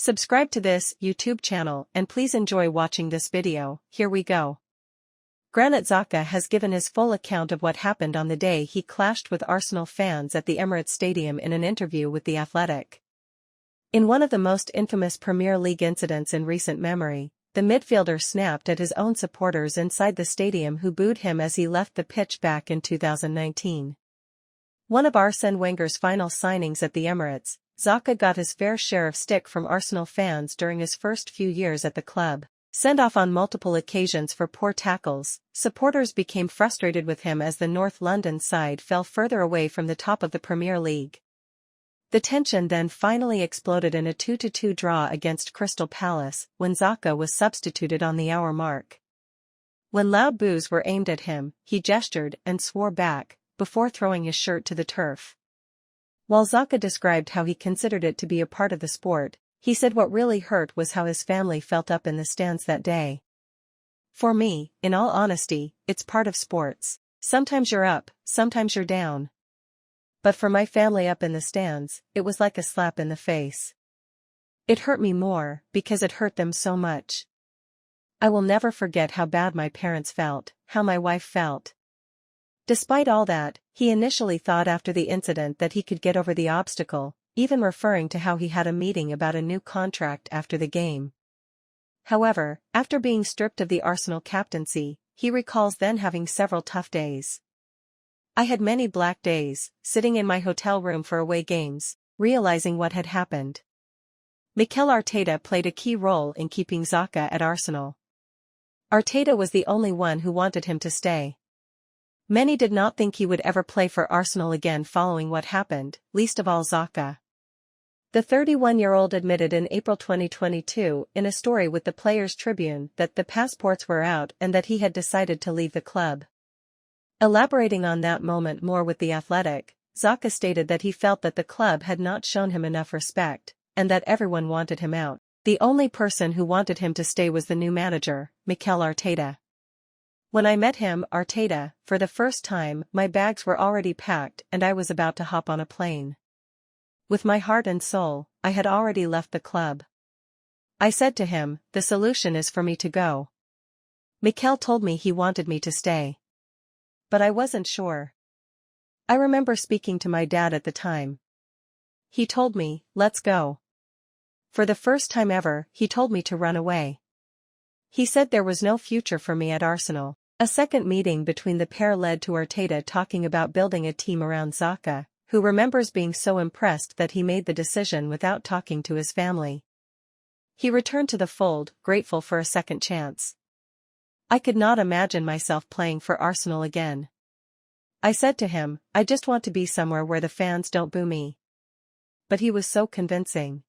Subscribe to this YouTube channel and please enjoy watching this video. Here we go. Granit Xhaka has given his full account of what happened on the day he clashed with Arsenal fans at the Emirates Stadium in an interview with The Athletic. In one of the most infamous Premier League incidents in recent memory, the midfielder snapped at his own supporters inside the stadium who booed him as he left the pitch back in 2019. One of Arsene Wenger's final signings at the Emirates, Xhaka got his fair share of stick from Arsenal fans during his first few years at the club. Sent off on multiple occasions for poor tackles, supporters became frustrated with him as the North London side fell further away from the top of the Premier League. The tension then finally exploded in a 2-2 draw against Crystal Palace when Xhaka was substituted on the hour mark. When loud boos were aimed at him, he gestured and swore back, before throwing his shirt to the turf. While Xhaka described how he considered it to be a part of the sport, he said what really hurt was how his family felt up in the stands that day. "For me, in all honesty, it's part of sports. Sometimes you're up, sometimes you're down. But for my family up in the stands, it was like a slap in the face. It hurt me more, because it hurt them so much. I will never forget how bad my parents felt, how my wife felt." Despite all that, he initially thought after the incident that he could get over the obstacle, even referring to how he had a meeting about a new contract after the game. However, after being stripped of the Arsenal captaincy, he recalls then having several tough days. "I had many black days, sitting in my hotel room for away games, realizing what had happened." Mikel Arteta played a key role in keeping Xhaka at Arsenal. Arteta was the only one who wanted him to stay. Many did not think he would ever play for Arsenal again following what happened, least of all Xhaka. The 31-year-old admitted in April 2022 in a story with the Players' Tribune that the passports were out and that he had decided to leave the club. Elaborating on that moment more with The Athletic, Xhaka stated that he felt that the club had not shown him enough respect, and that everyone wanted him out. The only person who wanted him to stay was the new manager, Mikel Arteta. "When I met him, Arteta, for the first time, my bags were already packed and I was about to hop on a plane. With my heart and soul, I had already left the club. I said to him, the solution is for me to go. Mikel told me he wanted me to stay. But I wasn't sure. I remember speaking to my dad at the time. He told me, let's go. For the first time ever, he told me to run away. He said there was no future for me at Arsenal." A second meeting between the pair led to Arteta talking about building a team around Xhaka, who remembers being so impressed that he made the decision without talking to his family. He returned to the fold, grateful for a second chance. "I could not imagine myself playing for Arsenal again. I said to him, I just want to be somewhere where the fans don't boo me." But he was so convincing.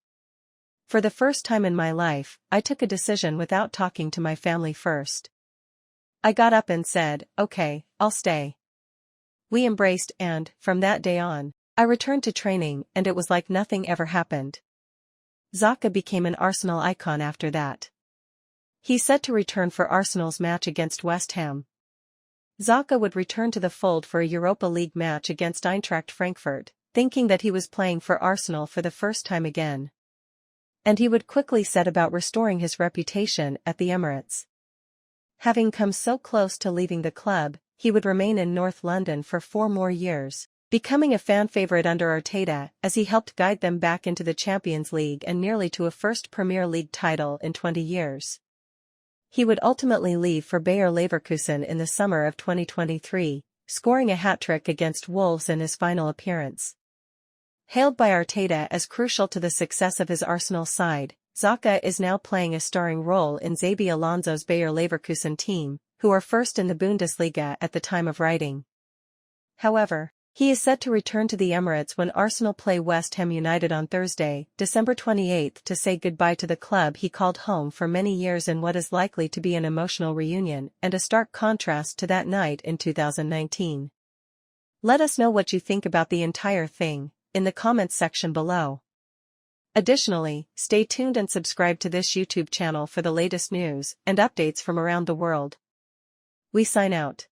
"For the first time in my life, I took a decision without talking to my family first. I got up and said, okay, I'll stay." We embraced and, from that day on, I returned to training and it was like nothing ever happened. Xhaka became an Arsenal icon after that. He's set to return for Arsenal's match against West Ham. Xhaka would return to the fold for a Europa League match against Eintracht Frankfurt, thinking that he was playing for Arsenal for the first time again. And he would quickly set about restoring his reputation at the Emirates. Having come so close to leaving the club, he would remain in North London for 4 more years, becoming a fan favourite under Arteta as he helped guide them back into the Champions League and nearly to a first Premier League title in 20 years. He would ultimately leave for Bayer Leverkusen in the summer of 2023, scoring a hat-trick against Wolves in his final appearance. Hailed by Arteta as crucial to the success of his Arsenal side, Xhaka is now playing a starring role in Xabi Alonso's Bayer Leverkusen team, who are first in the Bundesliga at the time of writing. However, he is set to return to the Emirates when Arsenal play West Ham United on Thursday, December 28 to say goodbye to the club he called home for many years in what is likely to be an emotional reunion and a stark contrast to that night in 2019. Let us know what you think about the entire thing in the comments section below. Additionally, stay tuned and subscribe to this YouTube channel for the latest news and updates from around the world. We sign out.